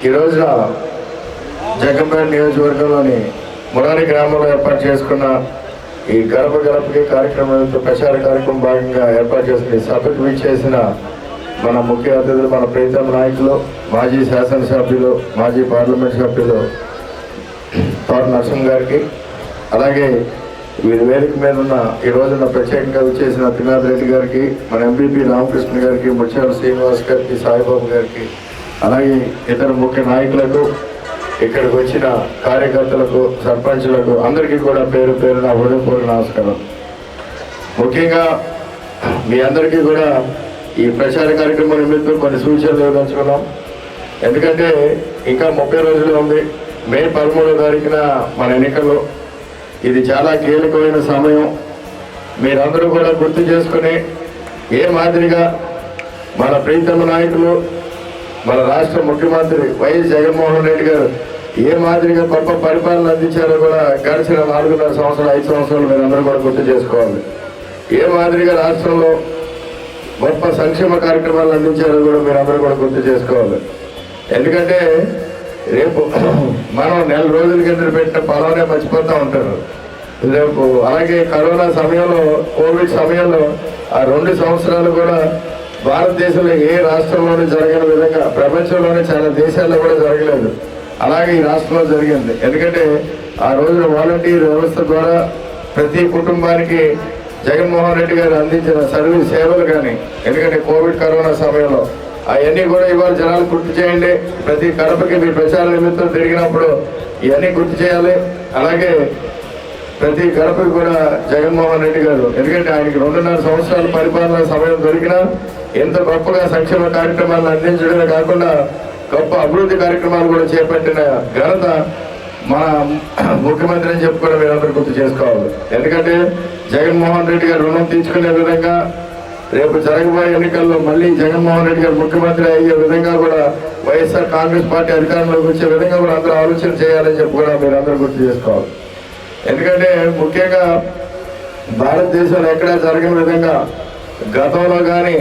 ఈ రోజున జగ్గంపేట నియోజకవర్గంలోని మురారి గ్రామంలో ఏర్పాటు చేసుకున్న ఈ గడప గడపకి కార్యక్రమంతో ప్రచార కార్యక్రమం భాగంగా ఏర్పాటు చేసిన ఈ సభకు విచ్చేసిన మన ముఖ్య అతిథులు, మన ప్రీతం నాయకులు, మాజీ శాసనసభ్యులు, మాజీ పార్లమెంట్ సభ్యులు తోట నరసింహ గారికి, అలాగే వీరి వేదిక మీద ఉన్న ఈ రోజున ప్రత్యేకంగా విచ్చేసిన త్రినాథ్ రెడ్డి గారికి, మన ఎంపీపీ రామకృష్ణ గారికి, ముత్యాల శ్రీనివాస్ గారికి, సాయిబాబు గారికి, అలాగే ఇతర ముఖ్య నాయకులకు, ఇక్కడికి వచ్చిన కార్యకర్తలకు, సర్పంచులకు అందరికీ కూడా పేరు పేరున హృదయపూర్వక నమస్కారం. ముఖ్యంగా మీ అందరికీ కూడా ఈ ప్రచార కార్యక్రమం నిమిత్తం కొన్ని సూచనలు ఇవ్వదలుచుకున్నాం. ఎందుకంటే ఇంకా 30 రోజులు ఉంది. మే 13వ తారీఖున మన ఎన్నికలు. ఇది చాలా కీలకమైన సమయం. మీరందరూ కూడా గుర్తు చేసుకుని ఏ మాదిరిగా మన ప్రీతమ నాయకులు, మన రాష్ట్ర ముఖ్యమంత్రి వైఎస్ జగన్మోహన్ రెడ్డి గారు ఏ మాదిరిగా గొప్ప పరిపాలన అందించారో కూడా గడిచిన 4.5 సంవత్సరాలు 5 సంవత్సరాలు మీరందరూ కూడా గుర్తు చేసుకోవాలి. ఏ మాదిరిగా రాష్ట్రంలో గొప్ప సంక్షేమ కార్యక్రమాలు అందించారో కూడా మీరందరూ కూడా గుర్తు చేసుకోవాలి. ఎందుకంటే రేపు మనం నెల రోజుల కింద పెట్టిన పొలానే మర్చిపోతూ ఉంటారు. రేపు అలాగే కరోనా సమయంలో, కోవిడ్ సమయంలో ఆ 2 సంవత్సరాలు కూడా భారతదేశంలో ఏ రాష్ట్రంలోనే జరగని విధంగా ప్రపంచంలోనే చాలా దేశాల్లో కూడా జరగలేదు. అలాగే ఈ రాష్ట్రంలో జరిగింది. ఎందుకంటే ఆ రోజున వాలంటీర్ వ్యవస్థ ద్వారా ప్రతి కుటుంబానికి జగన్మోహన్ రెడ్డి గారు అందించిన సర్వీస్ సేవలు కానీ, ఎందుకంటే కోవిడ్ కరోనా సమయంలో అవన్నీ కూడా ఇవాళ జనాలు గుర్తు చేయండి. ప్రతి కడపకి మీ ప్రచార నిమిత్తం తిరిగినప్పుడు ఇవన్నీ గుర్తు చేయాలి. అలాగే ప్రతి గడపకి కూడా జగన్మోహన్ రెడ్డి గారు, ఎందుకంటే ఆయనకి 2.5 సంవత్సరాల పరిపాలన సమయం దొరికినా ఎంత గొప్పగా సంక్షేమ కార్యక్రమాలను అందించడమే కాకుండా గొప్ప అభివృద్ధి కార్యక్రమాలు కూడా చేపట్టిన ఘనత మన ముఖ్యమంత్రి అని చెప్పుకోవడం మీరందరూ గుర్తు చేసుకోవాలి. ఎందుకంటే జగన్మోహన్ రెడ్డి గారు రుణం తీర్చుకునే విధంగా రేపు జరగబోయే ఎన్నికల్లో మళ్ళీ జగన్మోహన్ రెడ్డి గారు ముఖ్యమంత్రి అయ్యే విధంగా కూడా వైఎస్ఆర్ కాంగ్రెస్ పార్టీ అధికారంలోకి వచ్చే విధంగా కూడా అందరూ ఆలోచన చేయాలని చెప్పి కూడా మీరందరూ గుర్తు చేసుకోవాలి. ఎందుకంటే ముఖ్యంగా భారతదేశంలో ఎక్కడా జరగని విధంగా గతంలో కానీ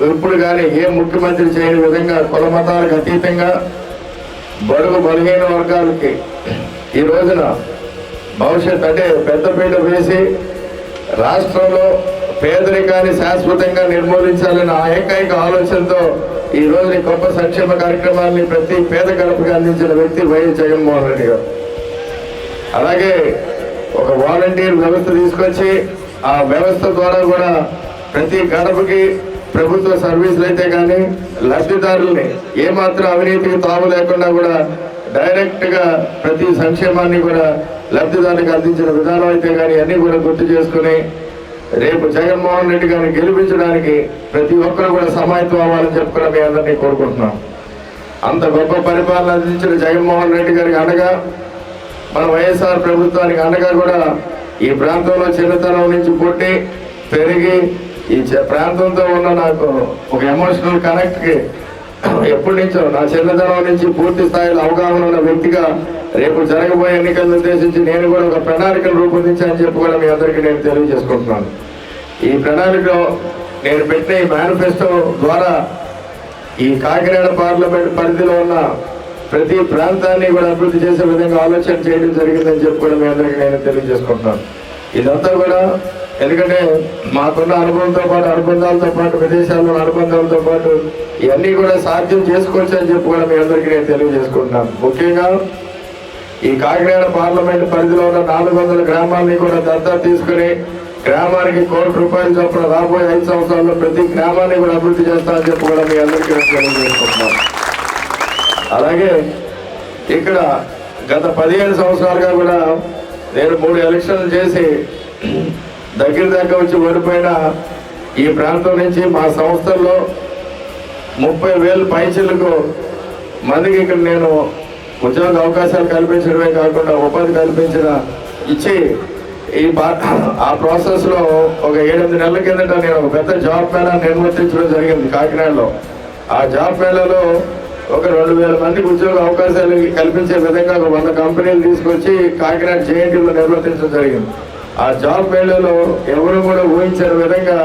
ఇప్పుడు కానీ ఏ ముఖ్యమంత్రి చేయని విధంగా కుల మతాలకు అతీతంగా బడుగు బలహీన వర్గాలకి ఈ రోజున భవిష్యత్ అంటే పెద్దపీట వేసి రాష్ట్రంలో పేదరికాన్ని శాశ్వతంగా నిర్మూలించాలన్న ఆ ఏకైక ఆలోచనతో ఈ రోజున గొప్ప సంక్షేమ కార్యక్రమాన్ని ప్రతి పేద గడపకి అందించిన వ్యక్తి వైఎస్ జగన్మోహన్ రెడ్డి గారు. అలాగే ఒక వాలంటీర్ వ్యవస్థ తీసుకొచ్చి ఆ వ్యవస్థ ద్వారా కూడా ప్రతి గడపకి ప్రభుత్వ సర్వీసులు అయితే కానీ లబ్ధిదారుల్ని ఏమాత్రం అవినీతికి తావు లేకుండా కూడా డైరెక్ట్గా ప్రతి సంక్షేమాన్ని కూడా లబ్ధిదారులకు అందించిన విధానం అయితే కానీ అన్నీ కూడా గుర్తు చేసుకుని రేపు జగన్మోహన్ రెడ్డి గారిని గెలిపించడానికి ప్రతి ఒక్కరు కూడా సమాయత్తం అవ్వాలని చెప్పుకుని మీ అందరినీ కోరుకుంటున్నాం. అంత గొప్ప పరిపాలన అందించిన జగన్మోహన్ రెడ్డి గారికి అండగా మన వైఎస్ఆర్ ప్రభుత్వానికి అండగా కూడా ఈ ప్రాంతంలో చిన్నతనం నుంచి పుట్టి పెరిగి ఈ ప్రాంతంతో ఉన్న నాకు ఒక ఎమోషనల్ కనెక్ట్కి ఎప్పటి నుంచో నా చిన్నతనం నుంచి పూర్తి స్థాయిలో అవగాహన ఉన్న వ్యక్తిగా రేపు జరగబోయే ఎన్నికలను ఉద్దేశించి నేను కూడా ఒక ప్రణాళికను రూపొందించాలని చెప్పి కూడా మీ అందరికీ నేను తెలియజేసుకుంటున్నాను. ఈ ప్రణాళికలో నేను పెట్టిన ఈ మేనిఫెస్టో ద్వారా ఈ కాకినాడ పార్లమెంట్ పరిధిలో ఉన్న ప్రతి ప్రాంతాన్ని కూడా అభివృద్ధి చేసే విధంగా ఆలోచన చేయడం జరిగిందని చెప్పి కూడా మీ అందరికీ నేను తెలియజేసుకుంటున్నాను. ఇదంతా కూడా ఎందుకంటే మాకున్న అనుభవంతో పాటు, అనుబంధాలతో పాటు, విదేశాల్లో అనుబంధాలతో పాటు ఇవన్నీ కూడా సాధ్యం చేసుకోవచ్చు అని చెప్పి కూడా మీ అందరికీ నేను తెలియజేసుకుంటున్నాను. ముఖ్యంగా ఈ కాకినాడ పార్లమెంట్ పరిధిలో ఉన్న 400 గ్రామాలని కూడా దత్తత తీసుకుని గ్రామానికి ₹1,00,00,000 చొప్పున రాబోయే 5 సంవత్సరాల్లో ప్రతి గ్రామాన్ని కూడా అభివృద్ధి చేస్తామని చెప్పి కూడా మీ అందరికీ నేను తెలియజేసుకుంటున్నాను. అలాగే ఇక్కడ గత 17 సంవత్సరాలుగా కూడా నేను 3 ఎలక్షన్లు చేసి దగ్గర వచ్చి ఓడిపోయిన ఈ ప్రాంతం నుంచి మా సంస్థల్లో 30,000 పైచిలకు మందికి ఇక్కడ నేను ఉద్యోగ అవకాశాలు కల్పించడమే కాకుండా ఉపాధి ఇచ్చి ఆ ప్రాసెస్లో ఒక 7-8 నెలల కిందట నేను ఒక పెద్ద జాబ్ మేళా నిర్వర్తించడం జరిగింది కాకినాడలో. ఆ జాబ్ మేళాలో ఒక 2,000 మందికి ఉద్యోగ అవకాశాలు కల్పించే విధంగా ఒక 100 కంపెనీలు తీసుకొచ్చి కాకినాడ జేఎన్టీలో నిర్వర్తించడం జరిగింది. ఆ జాబ్ మేళాలో ఎవరు కూడా ఊహించిన విధంగా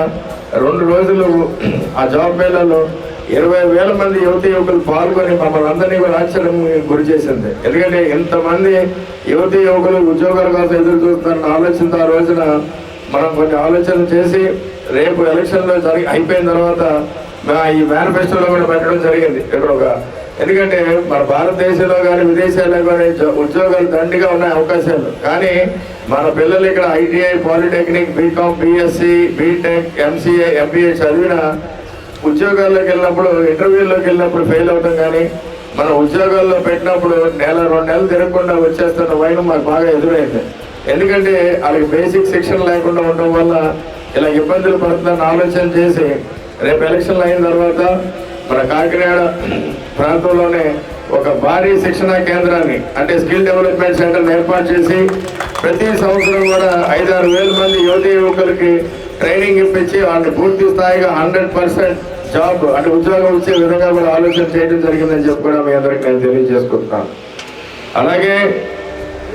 2 రోజులు ఆ జాబ్ మేళాలో 20,000 మంది యువతి యువకులు పాల్గొని మమ్మల్ని అందరినీ కూడా ఆశ్చర్యం గురి చేసింది. ఎందుకంటే ఇంతమంది యువతి యువకులు ఉద్యోగాల కోసం ఎదురు చూస్తున్న ఆలోచనతో ఆ రోజున మనం కొన్ని ఆలోచనలు చేసి రేపు ఎలక్షన్లో అయిపోయిన తర్వాత ఈ మేనిఫెస్టోలో కూడా పెట్టడం జరిగింది. ఇక్కడ ఎందుకంటే మన భారతదేశంలో కానీ విదేశాల్లో కానీ ఉద్యోగాలు దండిగా ఉన్నాయి అవకాశాలు. కానీ మన పిల్లలు ఇక్కడ ITI, polytechnic, BCom, BSc, BTech, MCA, MBA చదివిన ఉద్యోగాల్లోకి వెళ్ళినప్పుడు ఇంటర్వ్యూల్లోకి వెళ్ళినప్పుడు ఫెయిల్ అవుతాం. కానీ మన ఉద్యోగాల్లో పెట్టినప్పుడు 1-2 నెలలు తిరగకుండా వచ్చేస్తున్న వైనం మాకు బాగా ఎదురైంది. ఎందుకంటే వాళ్ళకి బేసిక్ శిక్షణ లేకుండా ఉండడం వల్ల ఇలా ఇబ్బందులు పడుతుందని ఆలోచన చేసి రేపు ఎలక్షన్లు అయిన తర్వాత మన కాకినాడ ప్రాంతంలోనే ఒక భారీ శిక్షణా కేంద్రాన్ని అంటే స్కిల్ డెవలప్మెంట్ సెంటర్ని ఏర్పాటు చేసి ప్రతి సంవత్సరం కూడా 5-6 వేల మంది యువతి యువకులకి ట్రైనింగ్ ఇప్పించి వాళ్ళని పూర్తి స్థాయిగా 100% జాబ్ అంటే ఉద్యోగం ఇచ్చే విధంగా కూడా ఆలోచన చేయడం జరిగిందని చెప్పి కూడా మీ అందరికీ నేను తెలియజేసుకుంటున్నాను. అలాగే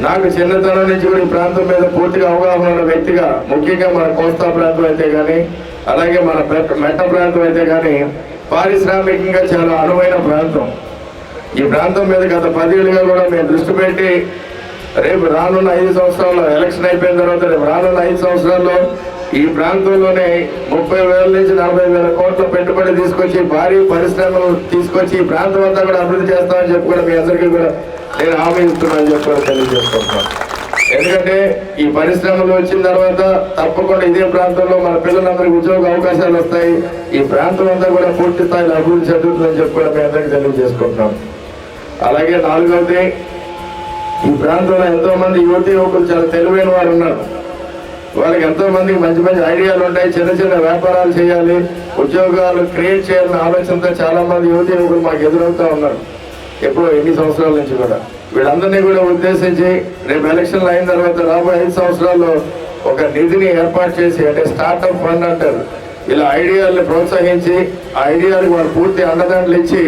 నాకు చిన్నతనం నుంచి కూడా ఈ ప్రాంతం మీద పూర్తిగా అవగాహన ఉన్న వ్యక్తిగా, ముఖ్యంగా మన కోస్తా ప్రాంతం అయితే కానీ అలాగే మన మెట్ట ప్రాంతం అయితే కానీ పారిశ్రామికంగా చాలా అనువైన ప్రాంతం. ఈ ప్రాంతం మీద గత 10 ఏళ్ళుగా కూడా మేము దృష్టి పెట్టి రేపు రానున్న 5 సంవత్సరాల్లో ఎలక్షన్ అయిపోయిన తర్వాత రేపు రానున్న 5 సంవత్సరాల్లో ఈ ప్రాంతంలోనే 30,000 నుంచి 40,000 కోట్ల పెట్టుబడి తీసుకొచ్చి భారీ పరిశ్రమలు తీసుకొచ్చి ఈ ప్రాంతం అంతా కూడా అభివృద్ధి చేస్తామని చెప్పి కూడా మీ అందరికీ కూడా నేను హామీ ఇస్తున్నానని చెప్పి కూడా తెలియజేసుకుంటున్నాను. ఎందుకంటే ఈ పరిశ్రమలు వచ్చిన తర్వాత తప్పకుండా ఇదే ప్రాంతంలో మన పిల్లలందరికీ ఉద్యోగ అవకాశాలు వస్తాయి. ఈ ప్రాంతం అంతా కూడా పూర్తి స్థాయిలో అభివృద్ధి చెందుతుందని చెప్పి కూడా మీ అందరికీ తెలియజేసుకుంటున్నాం. అలాగే 4వది, ఈ ప్రాంతంలో ఎంతో మంది యువతి యువకులు చాలా తెలివైన వారు ఉన్నారు. వాళ్ళకి ఎంతో మందికి మంచి మంచి ఐడియాలు ఉంటాయి. చిన్న చిన్న వ్యాపారాలు చేయాలి, ఉద్యోగాలు క్రియేట్ చేయాలన్న ఆలోచనతో చాలా మంది యువతి యువకులు మాకు ఎదురవుతూ ఉన్నారు ఎప్పుడో ఎన్ని సంవత్సరాల నుంచి కూడా. వీళ్ళందరినీ కూడా ఉద్దేశించి రేపు ఎలక్షన్లు అయిన తర్వాత రాబోయే 5 సంవత్సరాల్లో ఒక నిధిని ఏర్పాటు చేసి అంటే స్టార్ట్అప్ ఫండ్ అంటారు, ఇలా ఐడియాలను ప్రోత్సహించి ఆ ఐడియాలకు వాళ్ళు పూర్తి అండదండలు ఇచ్చి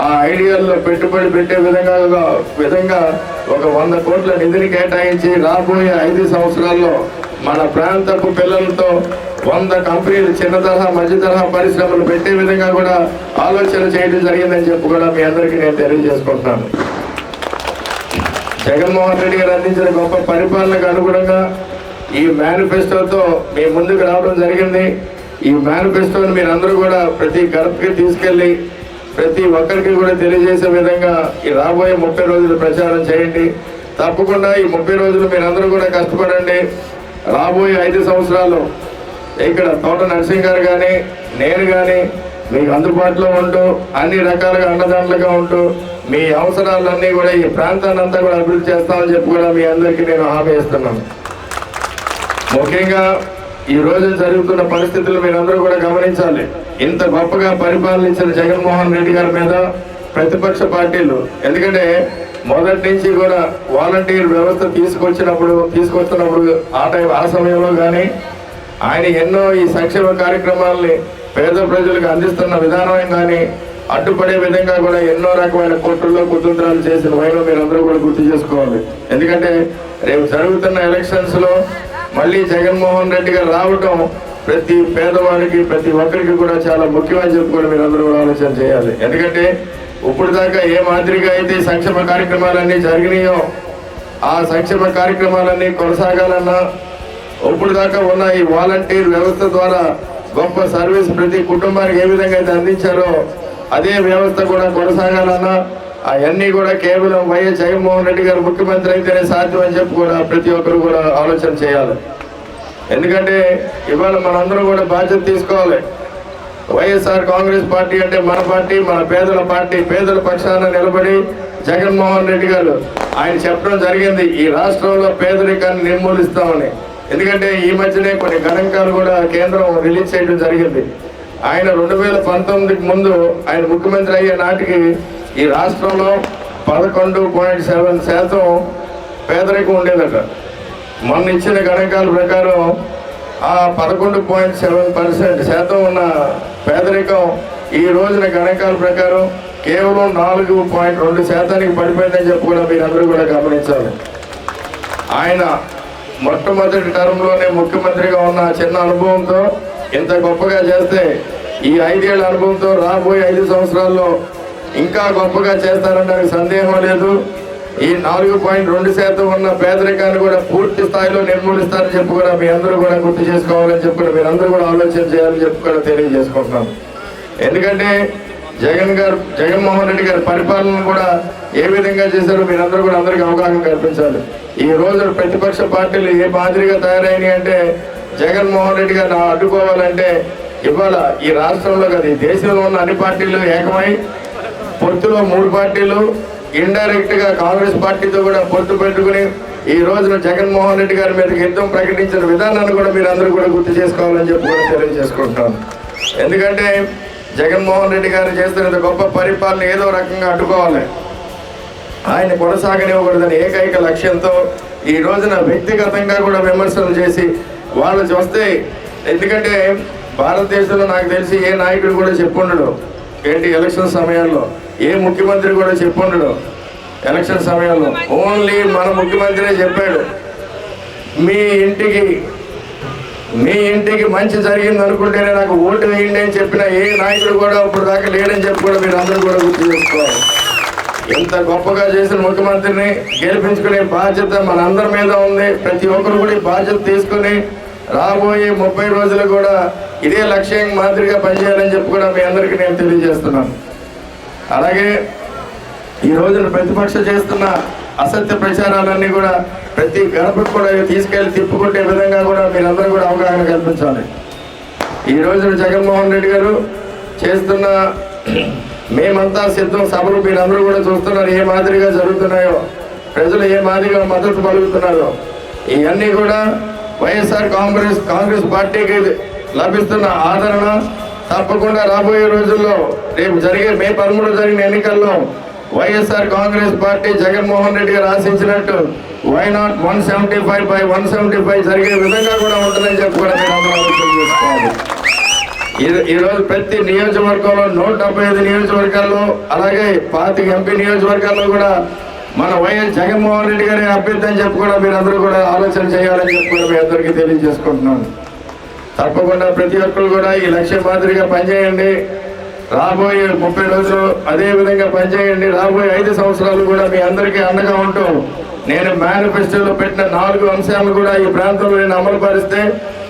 ఆ ఐడియాల్లో పెట్టుబడి పెట్టే విధంగా ఒక 100 కోట్ల నిధిని కేటాయించి రాబోయే 5 సంవత్సరాల్లో మన ప్రాంతపు పిల్లలతో 100 కంపెనీలు చిన్న తరహా మధ్య తరహా పరిశ్రమలు పెట్టే విధంగా కూడా ఆలోచన చేయడం జరిగిందని చెప్పి కూడా మీ అందరికీ నేను తెలియజేసుకుంటున్నాను. జగన్మోహన్ రెడ్డి గారు అందించిన గొప్ప పరిపాలనకు అనుగుణంగా ఈ మేనిఫెస్టోతో మీ ముందుకు రావడం జరిగింది. ఈ మేనిఫెస్టోని మీరందరూ కూడా ప్రతి గడపకి తీసుకెళ్ళి ప్రతి ఒక్కరికి కూడా తెలియజేసే విధంగా ఈ రాబోయే 30 రోజులు ప్రచారం చేయండి. తప్పకుండా ఈ 30 రోజులు మీరందరూ కూడా కష్టపడండి. రాబోయే 5 సంవత్సరాలు ఇక్కడ తోట నరసింహ్ గారు కానీ నేను కానీ మీకు అందుబాటులో ఉంటూ అన్ని రకాలుగా అండదండలుగా ఉంటూ మీ అవసరాలన్నీ కూడా ఈ ప్రాంతాన్ని అంతా కూడా అభివృద్ధి చేస్తామని చెప్పి కూడా మీ అందరికీ నేను హామీ ఇస్తున్నాను. ముఖ్యంగా ఈ రోజు జరుగుతున్న పరిస్థితులు మీరందరూ కూడా గమనించాలి. ఇంత గొప్పగా పరిపాలించిన జగన్మోహన్ రెడ్డి గారి మీద ప్రతిపక్ష పార్టీలు, ఎందుకంటే మొదటి నుంచి కూడా వాలంటీర్ వ్యవస్థ తీసుకొస్తున్నప్పుడు ఆ సమయంలో కానీ ఆయన ఎన్నో ఈ సంక్షేమ కార్యక్రమాలని పేద ప్రజలకు అందిస్తున్న విధానం కానీ అడ్డుపడే విధంగా కూడా ఎన్నో రకమైన కుట్రలు కుతంత్రాలు చేసిన వైన మీరందరూ కూడా గుర్తు చేసుకోవాలి. ఎందుకంటే రేపు జరుగుతున్న ఎలక్షన్స్ లో మళ్ళీ జగన్మోహన్ రెడ్డి గారు రావటం ప్రతి పేదవాడికి ప్రతి ఒక్కరికి కూడా చాలా ముఖ్యమని చెప్పి కూడా మీరందరూ కూడా ఆలోచన చేయాలి. ఎందుకంటే ఇప్పుడు దాకా ఏ మాదిరిగా అయితే సంక్షేమ కార్యక్రమాలన్నీ జరిగినాయో ఆ సంక్షేమ కార్యక్రమాలన్నీ కొనసాగాలన్నా ఇప్పుడు దాకా ఉన్న ఈ వాలంటీర్ వ్యవస్థ ద్వారా గొప్ప సర్వీస్ ప్రతి కుటుంబానికి ఏ విధంగా అయితే అందించారో అదే వ్యవస్థ కూడా కొనసాగాలన్నా అవన్నీ కూడా కేవలం వైఎస్ జగన్మోహన్ రెడ్డి గారు ముఖ్యమంత్రి అయితేనే సాధ్యం అని చెప్పి కూడా ప్రతి ఒక్కరు కూడా ఆలోచన చేయాలి. ఎందుకంటే ఇవాళ మనందరూ కూడా బాధ్యత తీసుకోవాలి. వైఎస్ఆర్ కాంగ్రెస్ పార్టీ అంటే మన పార్టీ, మన పేదల పార్టీ. పేదల పక్షాన నిలబడి జగన్మోహన్ రెడ్డి గారు ఆయన చెప్పడం జరిగింది ఈ రాష్ట్రంలో పేదరికాన్ని నిర్మూలిస్తామని. ఎందుకంటే ఈ మధ్యనే కొన్ని గణాంకాలు కూడా కేంద్రం రిలీజ్ చేయడం జరిగింది. ఆయన 2019కి ముందు ఆయన ముఖ్యమంత్రి అయ్యే నాటికి ఈ రాష్ట్రంలో 11.7% పేదరికం ఉండేదట. మొన్న ఇచ్చిన గణాంకాల ప్రకారం ఆ 11.7% ఉన్న పేదరికం ఈ రోజున గణాంకాల ప్రకారం కేవలం 4.2% పడిపోయిందని చెప్పి కూడా మీరందరూ కూడా గమనించాలి. ఆయన మొట్టమొదటి టర్మ్లోనే ముఖ్యమంత్రిగా ఉన్న చిన్న అనుభవంతో ఇంత గొప్పగా చేస్తే ఈ 5 ఏళ్ల అనుభవంతో రాబోయే 5 సంవత్సరాల్లో ఇంకా గొప్పగా చేస్తారనడానికి సందేహం లేదు. ఈ 4.2% ఉన్న పేదరికాన్ని కూడా పూర్తి స్థాయిలో నిర్మూలిస్తారని చెప్పి కూడా మీ అందరూ కూడా గుర్తు చేసుకోవాలని చెప్పి కూడా మీరందరూ కూడా ఆలోచన చేయాలని చెప్పి కూడా తెలియజేసుకుంటున్నాను. ఎందుకంటే జగన్మోహన్ రెడ్డి గారి పరిపాలన కూడా ఏ విధంగా చేశారో మీరందరూ కూడా అందరికీ అవగాహన కల్పించాలి. ఈ రోజు ప్రతిపక్ష పార్టీలు ఏ మాదిరిగా తయారైనాయి అంటే జగన్మోహన్ రెడ్డి గారిని అడ్డుకోవాలంటే ఇవాళ ఈ రాష్ట్రంలో కాదు ఈ దేశంలో ఉన్న అన్ని పార్టీలు ఏకమై పొత్తులో 3 పార్టీలు ఇండైరెక్ట్ గా కాంగ్రెస్ పార్టీతో కూడా పొత్తు పెట్టుకుని ఈ రోజున జగన్మోహన్ రెడ్డి గారి మీద యుద్ధం ప్రకటించిన విధానాన్ని కూడా మీరు అందరూ కూడా గుర్తు చేసుకోవాలని చెప్పి కూడా తెలియజేసుకుంటున్నాను. ఎందుకంటే జగన్మోహన్ రెడ్డి గారు చేస్తున్న గొప్ప పరిపాలన ఏదో రకంగా అడ్డుకోవాలి, ఆయన కొనసాగనివ్వకూడదని ఏకైక లక్ష్యంతో ఈ రోజున వ్యక్తిగతంగా కూడా విమర్శలు చేసి వాళ్ళు చూస్తే, ఎందుకంటే భారతదేశంలో నాకు తెలిసి ఏ నాయకుడు కూడా చెప్పుండడు ఏంటి ఎలక్షన్ సమయాల్లో, ఏ ముఖ్యమంత్రి కూడా చెప్పుండడు ఎలక్షన్ సమయంలో. ఓన్లీ మన ముఖ్యమంత్రి చెప్పాడు మీ ఇంటికి మంచి జరిగింది అనుకుంటేనే నాకు ఓటు వేయండి అని చెప్పిన ఏ నాయకుడు కూడా ఇప్పుడు దాకా లేడని చెప్పి కూడా మీరు అందరూ కూడా గుర్తు చేసుకోవాలి. ఎంత గొప్పగా చేసిన ముఖ్యమంత్రిని గెలిపించుకునే బాధ్యత మనందరి మీద ఉంది. ప్రతి ఒక్కరు కూడా ఈ బాధ్యత తీసుకుని రాబోయే 30 రోజులు కూడా ఇదే లక్ష్యం మాదిరిగా పనిచేయాలని చెప్పి కూడా మీ అందరికీ నేను తెలియజేస్తున్నాను. అలాగే ఈ రోజున ప్రతిపక్ష చేస్తున్న అసత్య ప్రచారాలన్నీ కూడా ప్రతి గడపకు కూడా తీసుకెళ్లి తిప్పుకుంటే విధంగా కూడా మీరందరూ కూడా అవగాహన కల్పించాలి. ఈ రోజున జగన్మోహన్ రెడ్డి గారు చేస్తున్న మేమంతా సిద్ధం సభలు మీరందరూ కూడా చూస్తున్నారు ఏ మాదిరిగా జరుగుతున్నాయో, ప్రజలు ఏ మాదిరిగా మద్దతు పలుకుతున్నారో. ఇవన్నీ కూడా వైఎస్ఆర్ కాంగ్రెస్ పార్టీకి లభిస్తున్న ఆదరణ తప్పకుండా రాబోయే రోజుల్లో రేపు మే 13 జరిగిన ఎన్నికల్లో వైఎస్ఆర్ కాంగ్రెస్ పార్టీ జగన్మోహన్ రెడ్డి గారు ఆశించినట్టు వై నాట్ 175/175 జరిగే విధంగా కూడా ఉంటుందని చెప్పి కూడా మీరు అందరూ ఆలోచన చేసుకోవాలి. ఈరోజు ప్రతి నియోజకవర్గంలో 175 నియోజకవర్గాల్లో అలాగే 25 ఎంపీ నియోజకవర్గాల్లో కూడా మన వైఎస్ జగన్మోహన్ రెడ్డి గారి అభ్యర్థి అని చెప్పి కూడా మీరందరూ కూడా ఆలోచన చేయాలని చెప్పి కూడా మీ అందరికీ తెలియజేసుకుంటున్నాను. తప్పకుండా ప్రతి ఒక్కరు కూడా ఈ లక్ష్య మాదిరిగా పనిచేయండి. రాబోయే 30 రోజులు అదే విధంగా పనిచేయండి. రాబోయే 5 సంవత్సరాలు కూడా మీ అందరికీ అండగా ఉంటూ నేను మేనిఫెస్టోలో పెట్టిన 4 అంశాలు కూడా ఈ ప్రాంతంలో నేను అమలు పరిస్తే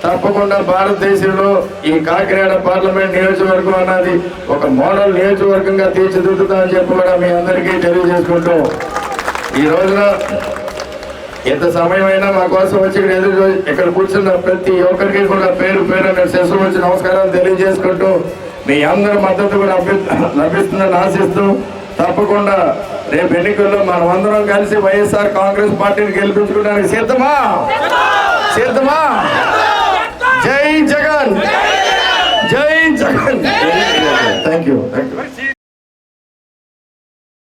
తప్పకుండా భారతదేశంలో ఈ కాకినాడ పార్లమెంట్ నియోజకవర్గం అన్నది ఒక మోడల్ నియోజకవర్గంగా తీర్చిదిద్దుతామని చెప్పి కూడా మీ అందరికీ తెలియజేసుకుంటూ ఈ రోజున ఎంత సమయమైనా మా కోసం వచ్చి ఇక్కడ కూర్చున్న ప్రతి ఒక్కరికి కూడా పేరు నేను శిరస్సు వచ్చి నమస్కారాలు తెలియజేసుకుంటూ మీ అందరి మద్దతు కూడా లభిస్తుందని ఆశిస్తూ తప్పకుండా రేపు ఎన్నికల్లో మనం అందరం కలిసి వైఎస్ఆర్ కాంగ్రెస్ పార్టీని గెలిపించుకోవడానికి సిద్ధమా? జై జగన్, జై జగన్. Thank you.